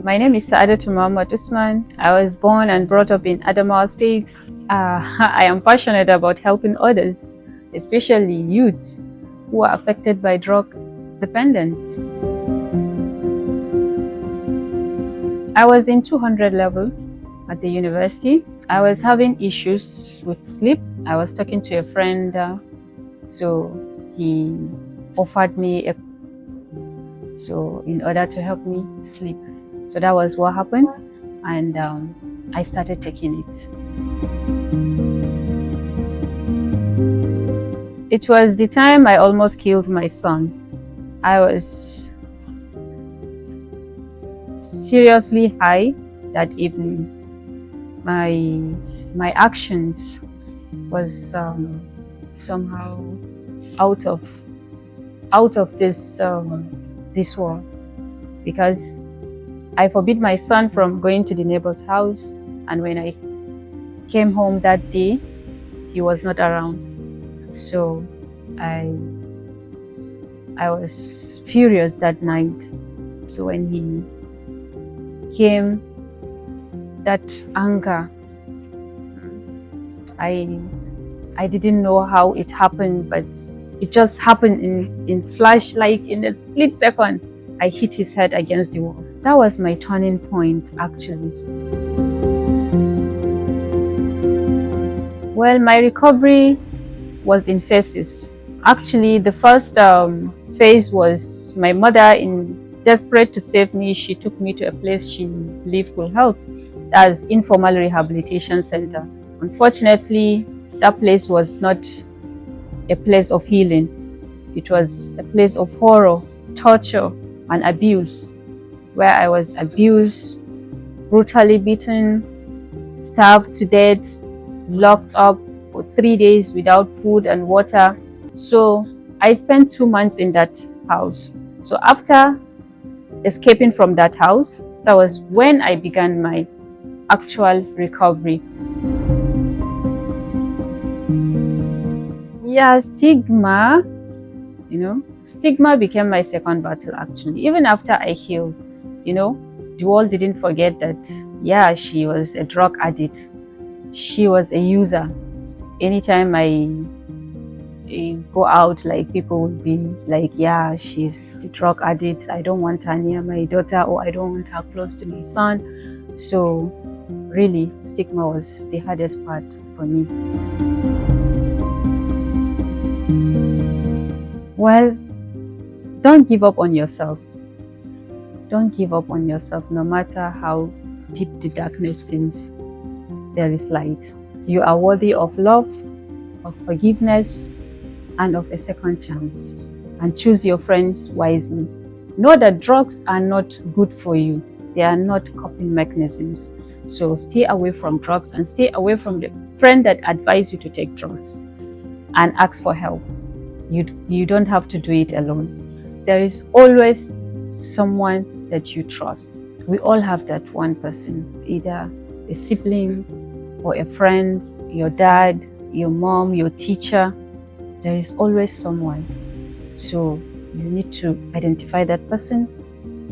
My name is Saadatu Muhammad Usman. I was born and brought up in Adamawa State. I am passionate about helping others, especially youth who are affected by drug dependence. I was in 200 level at the university. I was having issues with sleep. I was talking to a friend, so he offered me in order to help me sleep. So that was what happened, and I started taking it. It was the time I almost killed my son. I was seriously high that evening. My actions was somehow out of this world, because I forbid my son from going to the neighbor's house, and when I came home that day, he was not around. So I was furious that night. So when he came, that anger, I didn't know how it happened, but it just happened in flash, like in a split second. I hit his head against the wall. That was my turning point, actually. Well, my recovery was in phases. Actually, the first phase was my mother, in desperate to save me, she took me to a place she believed could help. That's informal rehabilitation center. Unfortunately, that place was not a place of healing. It was a place of horror, torture, and abuse, where I was abused, brutally beaten, starved to death, locked up for 3 days without food and water. So I spent 2 months in that house. So after escaping from that house, that was when I began my actual recovery. Yeah, stigma, stigma became my second battle, actually. Even after I healed, the world didn't forget that, yeah, she was a drug addict. She was a user. Anytime I go out, like, people would be like, yeah, she's the drug addict. I don't want her near my daughter, or I don't want her close to my son. So really, stigma was the hardest part for me. Well, don't give up on yourself. Don't give up on yourself, no matter how deep the darkness seems. There is light. You are worthy of love, of forgiveness, and of a second chance. And choose your friends wisely. Know that drugs are not good for you. They are not coping mechanisms. So stay away from drugs, and stay away from the friend that advised you to take drugs, and ask for help. You don't have to do it alone. There is always someone that you trust. We all have that one person, either a sibling or a friend, your dad, your mom, your teacher. There is always someone. So you need to identify that person,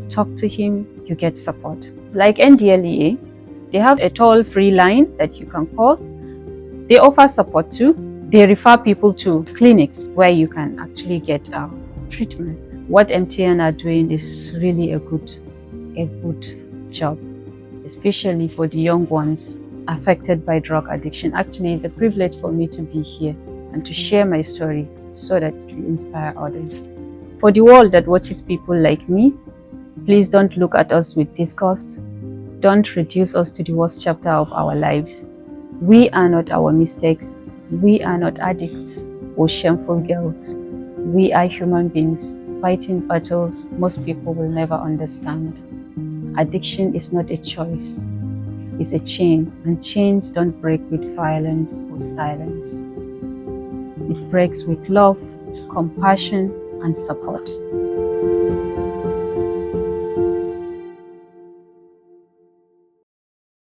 talk to him, you get support. Like NDLEA, they have a toll-free line that you can call. They offer support too. They refer people to clinics where you can actually get treatment. What MTN are doing is really a good job, especially for the young ones affected by drug addiction. Actually, it's a privilege for me to be here and to share my story so that it will inspire others. For the world that watches people like me, please don't look at us with disgust. Don't reduce us to the worst chapter of our lives. We are not our mistakes. We are not addicts or shameful girls. We are human beings fighting battles most people will never understand. Addiction is not a choice. It's a chain, and chains don't break with violence or silence. It breaks with love, compassion, and support.